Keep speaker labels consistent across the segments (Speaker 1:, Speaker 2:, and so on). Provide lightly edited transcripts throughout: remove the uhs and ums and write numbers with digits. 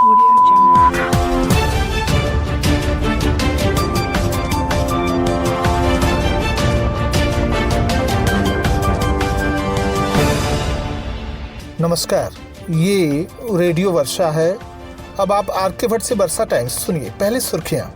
Speaker 1: Audio Jungle.
Speaker 2: नमस्कार, ये radio वर्षा है। अब आप आरके भट्ट से वर्षा टाइम्स सुनिए। पहले सुर्खियां।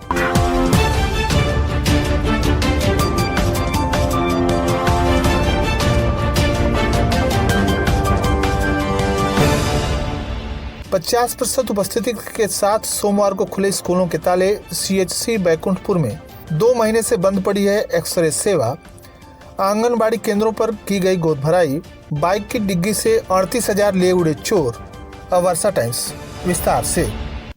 Speaker 2: पचास % उपस्थिति के साथ सोमवार को खुले स्कूलों के ताले। CHC बैकुंठपुर में 2 महीने से बंद पड़ी है एक्सरे सेवा। आंगनबाड़ी केंद्रों पर की गई गोद भराई। बाइक की डिग्गी से 38,000 ले उड़े चोर। अब वर्षा टाइम्स विस्तार से।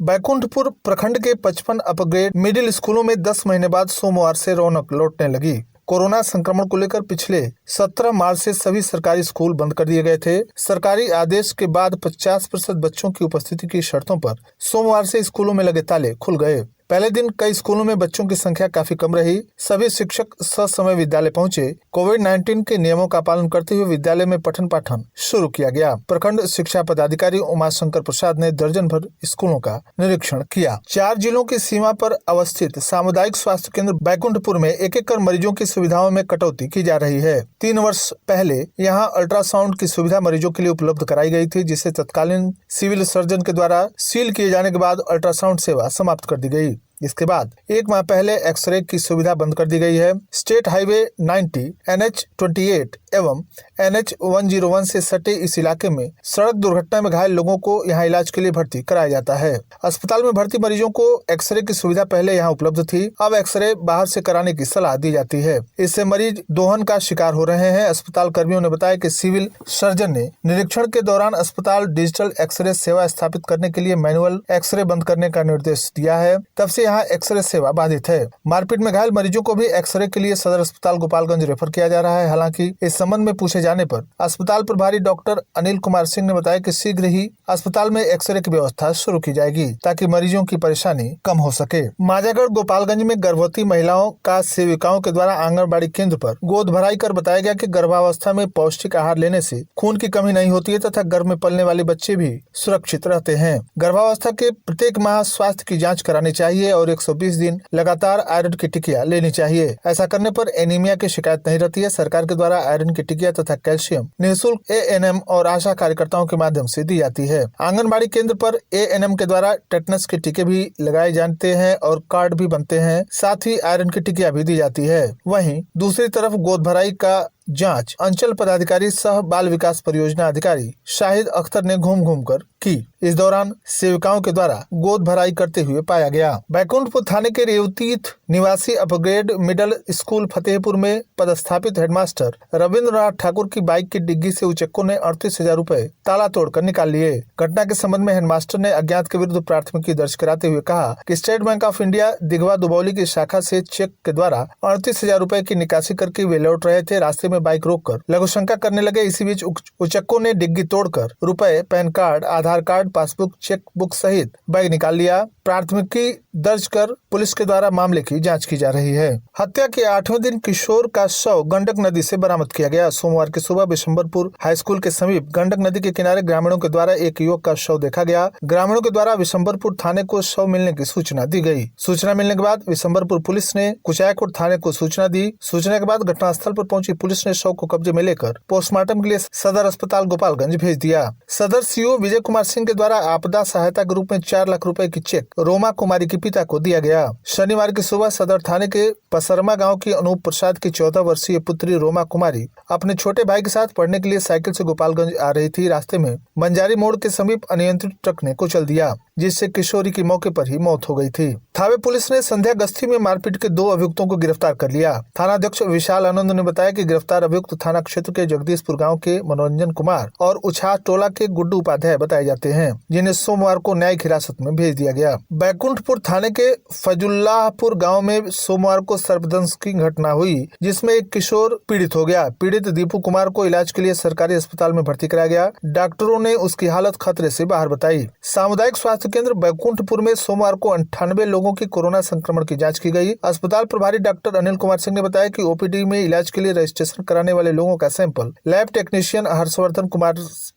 Speaker 2: बैकुंठपुर प्रखंड के 55 अपग्रेड मिडिल स्कूलों में 10 महीने बाद सोमवार से रौनक लौटने लगी। कोरोना संक्रमण को लेकर पिछले 17 मार्च से सभी सरकारी स्कूल बंद कर दिए गए थे। सरकारी आदेश के बाद 50% बच्चों की उपस्थिति की शर्तों पर सोमवार से स्कूलों में लगे ताले खुल गए। पहले दिन कई स्कूलों में बच्चों की संख्या काफी कम रही। सभी शिक्षक ससमय विद्यालय पहुंचे। कोविड-19 के नियमों का पालन करते हुए विद्यालय में पठन पाठन शुरू किया गया। प्रखंड शिक्षा पदाधिकारी उमाशंकर प्रसाद ने दर्जन भर स्कूलों का निरीक्षण किया। 4 जिलों की सीमा पर अवस्थित सामुदायिक स्वास्थ्य केंद्र बैकुंठपुर में एक कर मरीजों की सुविधाओं में कटौती की जा रही है। 3 वर्ष पहले यहाँ अल्ट्रासाउंड की सुविधा मरीजों के लिए उपलब्ध कराई गई थी, जिसे तत्कालीन सिविल सर्जन के द्वारा सील किए जाने के बाद अल्ट्रासाउंड सेवा समाप्त कर दी गई। इसके बाद 1 माह पहले एक्सरे की सुविधा बंद कर दी गई है। स्टेट हाईवे 90, NH 28 एवं NH 101 से सटे इस इलाके में सड़क दुर्घटना में घायल लोगों को यहां इलाज के लिए भर्ती कराया जाता है। अस्पताल में भर्ती मरीजों को एक्सरे की सुविधा पहले यहां उपलब्ध थी, अब एक्सरे बाहर से कराने की सलाह दी जाती है। इससे मरीज दोहन का शिकार हो रहे हैं। अस्पताल कर्मियों ने बताया कि सिविल सर्जन ने निरीक्षण के दौरान अस्पताल डिजिटल एक्सरे सेवा स्थापित करने के लिए मैनुअल एक्सरे बंद करने का निर्देश दिया है। तब से यहाँ एक्सरे सेवा बाधित है। मारपीट में घायल मरीजों को भी एक्सरे के लिए सदर अस्पताल गोपालगंज रेफर किया जा रहा है। हालांकि इस संबंध में पूछे जाने पर अस्पताल प्रभारी डॉक्टर अनिल कुमार सिंह ने बताया कि शीघ्र ही अस्पताल में एक्सरे की व्यवस्था शुरू की जाएगी ताकि मरीजों की परेशानी कम हो सके। माजागढ़ गोपालगंज में गर्भवती महिलाओं का सेविकाओं के द्वारा आंगनबाड़ी केंद्र पर गोद भराई कर बताया गया कि गर्भावस्था में पौष्टिक आहार लेने से खून की कमी नहीं होती है तथा गर्भ में पलने वाले बच्चे भी सुरक्षित रहते हैं। गर्भावस्था के प्रत्येक माह स्वास्थ्य की जाँच करानी चाहिए और 120 दिन लगातार आयरन की टिकिया लेनी चाहिए। ऐसा करने पर एनीमिया की शिकायत नहीं रहती है। सरकार के द्वारा आयरन की टिकिया तथा कैल्शियम निःशुल्क ANM और आशा कार्यकर्ताओं के माध्यम से दी जाती है। आंगनबाड़ी केंद्र पर ANM के द्वारा टेटनस के टीके भी लगाए जाते हैं और कार्ड भी बनते हैं। साथ ही आयरन की टिकिया भी दी जाती है। वहीं दूसरी तरफ गोद भराई का जांच अंचल पदाधिकारी सह बाल विकास परियोजना अधिकारी शाहिद अख्तर ने घूम घूम कर की। इस दौरान सेविकाओं के द्वारा गोद भराई करते हुए पाया गया। बैकुंठपुर थाने के रेवतीर्थ निवासी अपग्रेड मिडिल स्कूल फतेहपुर में पदस्थापित हेडमास्टर रविंद्रनाथ ठाकुर की बाइक की डिग्गी से उचक्कों ने 38,000 रुपए ताला तोड़कर निकाल लिए। घटना के संबंध में हेडमास्टर ने अज्ञात के विरुद्ध प्राथमिकी दर्ज कराते हुए कहा कि state bank of India Dighwa Dubauli की शाखा से चेक के द्वारा 38,000 रुपए की निकासी करके वे लौट रहे थे। रास्ते में बाइक रोककर लघु शंका करने लगे। इसी बीच उचक्कों ने डिग्गी तोड़कर रुपए, पैन कार्ड, आधार कार्ड, पासबुक, चेक बुक सहित बैग निकाल लिया। प्राथमिकी दर्ज कर पुलिस के द्वारा मामले की जांच की जा रही है। हत्या के 8वें दिन किशोर का शव गंडक नदी से बरामद किया गया। सोमवार की सुबह विशंबरपुर हाई स्कूल के समीप गंडक नदी के किनारे ग्रामीणों के द्वारा एक युवक का शव देखा गया। ग्रामीणों के द्वारा विशंबरपुर थाने को शव मिलने की सूचना दी गई। सूचना मिलने के बाद विशंबरपुर पुलिस ने कुचायकोट थाने को सूचना दी। सूचना के बाद घटनास्थल पर पहुंची पुलिस ने शव को कब्जे में लेकर पोस्टमार्टम के लिए सदर अस्पताल गोपालगंज भेज दिया। सदर CO विजय कुमार सिंह के द्वारा आपदा सहायता के रूप में 4 लाख रुपए की चेक रोमा कुमारी के पिता को दिया गया। शनिवार की सुबह सदर थाने के पसरमा गांव की अनूप प्रसाद की 14 वर्षीय पुत्री रोमा कुमारी अपने छोटे भाई के साथ पढ़ने के लिए साइकिल से गोपालगंज आ रही थी। रास्ते में बंजारी मोड़ के समीप अनियंत्रित ट्रक ने कुचल दिया, जिससे किशोरी की मौके पर ही मौत हो गई थी। थावे पुलिस ने संध्या गश्ती में मारपीट के 2 अभियुक्तों को गिरफ्तार कर लिया। थानाध्यक्ष विशाल आनंद ने बताया कि गिरफ्तार अभियुक्त थाना क्षेत्र के जगदीशपुर गांव के मनोरंजन कुमार और उछास टोला के गुड्डू उपाध्याय बताए जाते हैं, जिन्हें सोमवार को न्यायिक हिरासत में भेज दिया गया। बैकुंठपुर थाने के फजुल्लाहपुर गांव में सोमवार को सर्पदंश की घटना हुई, जिसमें एक किशोर पीड़ित हो गया। पीड़ित दीपू कुमार को इलाज के लिए सरकारी अस्पताल में भर्ती कराया गया। डॉक्टरों ने उसकी हालत खतरे से बाहर बताई। सामुदायिक स्वास्थ्य केंद्र बैकुंठपुर में सोमवार को 98 लोगों की कोरोना संक्रमण की जांच की गई। अस्पताल प्रभारी डॉक्टर अनिल कुमार सिंह ने बताया कि OPD में इलाज के लिए रजिस्ट्रेशन परीक्षण कराने वाले लोगों का sample lab technician Harshvardhan Kumar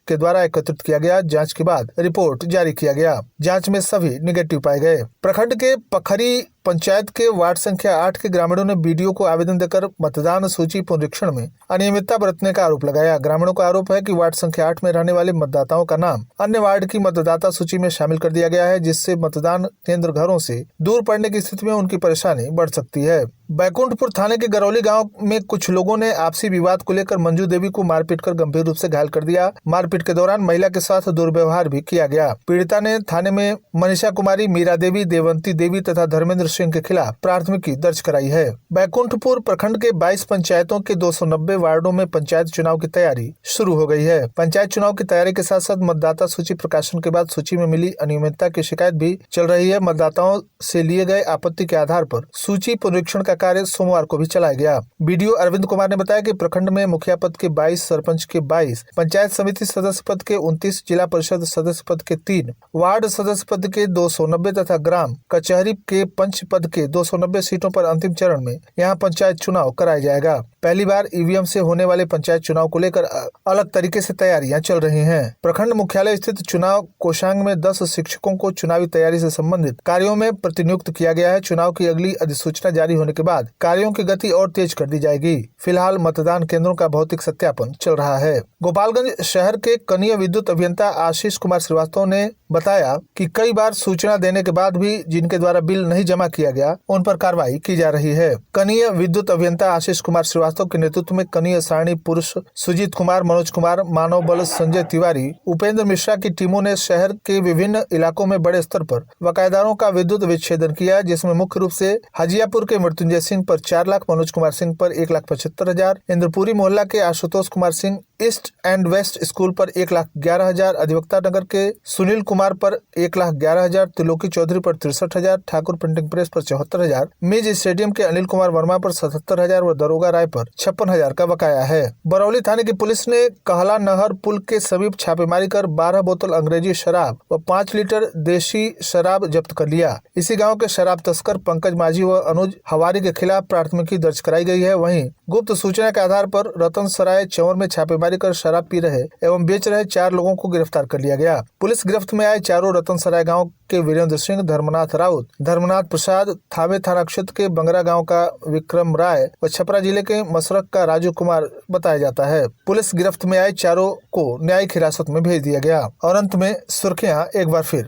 Speaker 2: के द्वारा एकत्रित किया गया। जांच के बाद रिपोर्ट जारी किया गया। जांच में सभी निगेटिव पाए गए। प्रखंड के पखरी पंचायत के वार्ड संख्या 8 के ग्रामीणों ने बीडीओ को आवेदन देकर मतदान सूची पुनरीक्षण में अनियमितता बरतने का आरोप लगाया। ग्रामीणों का आरोप है कि वार्ड संख्या 8 में रहने वाले मतदाताओं का नाम अन्य वार्ड की मतदाता सूची में शामिल कर दिया गया है, जिससे मतदान केंद्र घरों से दूर पड़ने की स्थिति में उनकी परेशानी बढ़ सकती है। बैकुंठपुर थाने के गरौली गांव में कुछ लोगों ने आपसी विवाद को लेकर मंजू देवी को मारपीट कर गंभीर रूप से घायल कर दिया। मारपीट के दौरान महिला के साथ दुर्व्यवहार भी किया गया। पीड़िता ने थाने में मनीषा कुमारी, मीरा देवी, देवंती देवी तथा धर्मेंद्र सिंह के खिलाफ प्राथमिकी दर्ज कराई है। बैकुंठपुर प्रखंड के 22 पंचायतों के 290 वार्डों में पंचायत चुनाव की तैयारी शुरू हो गई है। पंचायत चुनाव की तैयारी के साथ साथ मतदाता सूची प्रकाशन के बाद सूची में मिली अनियमितता की शिकायत भी चल रही है। मतदाताओं से लिए गए आपत्ति के आधार पर सूची पुनरीक्षण का कार्य सोमवार को भी चलाया गया। बीडीओ अरविंद कुमार ने बताया कि प्रखंड में मुखिया पद के 22, सरपंच के 22, पंचायत समिति सदस्य पद के 29, जिला परिषद सदस्य पद के 3, वार्ड सदस्य पद के 290 तथा ग्राम कचहरी के पंच पद के 290 सीटों पर अंतिम चरण में यहां पंचायत चुनाव कराया जाएगा। पहली बार ईवीएम से होने वाले पंचायत चुनाव को लेकर अलग तरीके से तैयारियां चल रही हैं। प्रखंड मुख्यालय स्थित चुनाव कोषांग में 10 शिक्षकों को चुनावी तैयारी से संबंधित कार्यों में प्रतिनियुक्त किया गया है। चुनाव की अगली अधिसूचना जारी होने के बाद कार्यों की गति और तेज कर दी जाएगी। फिलहाल मतदान केंद्रों का भौतिक सत्यापन चल रहा है। गोपालगंज शहर के कनीय विद्युत अभियंता आशीष कुमार श्रीवास्तव ने बताया कि कई बार सूचना देने के बाद भी जिनके द्वारा बिल नहीं जमा किया गया, उन पर कार्रवाई की जा रही है। कनीय विद्युत अभियंता आशीष कुमार श्रीवास्तव के नेतृत्व में कनीय सारणी पुरुष सुजीत कुमार, मनोज कुमार, मानव बल संजय तिवारी, उपेंद्र मिश्रा की टीमों ने शहर के विभिन्न इलाकों में बड़े स्तर पर बकायेदारों का विद्युत विच्छेदन किया, जिसमें मुख्य रूप से हजियापुर के मृत्युंजय सिंह पर 4 लाख, मनोज कुमार सिंह पर 1,75,000, इंद्रपुरी मोहल्ला के Ashutosh Kumar Singh east and west school पर 1,11,000, अधिवक्ता नगर के सुनील कुमार पर 1,11,000, त्रिलोकी चौधरी पर 63,000, ठाकुर प्रिंटिंग प्रेस पर 74,000, मिज स्टेडियम के अनिल कुमार वर्मा पर 77,000 व दरोगा राय पर 56,000 का बकाया है। बरौली थाने की पुलिस ने कहला नहर पुल के समीप छापेमारी कर 12 बोतल अंग्रेजी शराब व 5 लीटर देशी शराब जब्त कर लिया। इसी गाँव के शराब तस्कर पंकज माझी व अनुज हवारी के खिलाफ प्राथमिकी दर्ज कराई गई है। वहीं गुप्त सूचना के आधार पर रतन सराय चौर में छापेमारी कर शराब पी रहे एवं बेच रहे 4 लोगों को गिरफ्तार कर लिया गया। पुलिस गिरफ्त में आए चारों रतन सराय गाँव के वीरेंद्र सिंह, धर्मनाथ राउत, धर्मनाथ प्रसाद, थावे थाना क्षेत्र के बंगरा गांव का विक्रम राय व छपरा जिले के मसरक का राजू कुमार बताया जाता है। पुलिस गिरफ्त में आए चारों को न्यायिक हिरासत में भेज दिया गया। और अंत में सुर्खियां एक बार फिर।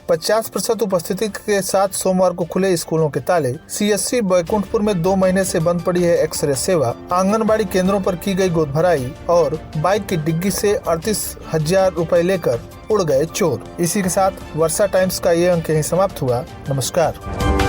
Speaker 2: 50% उपस्थिति के साथ सोमवार को खुले स्कूलों के ताले। सीएससी बैकुंठपुर में 2 महीने से बंद पड़ी है एक्सरे सेवा। आंगनबाड़ी केंद्रों पर की गई गोद भराई और बाइक की डिग्गी से 38,000 रुपए लेकर उड़ गए चोर। इसी के साथ वर्षा टाइम्स का ये अंक यहीं समाप्त हुआ। नमस्कार।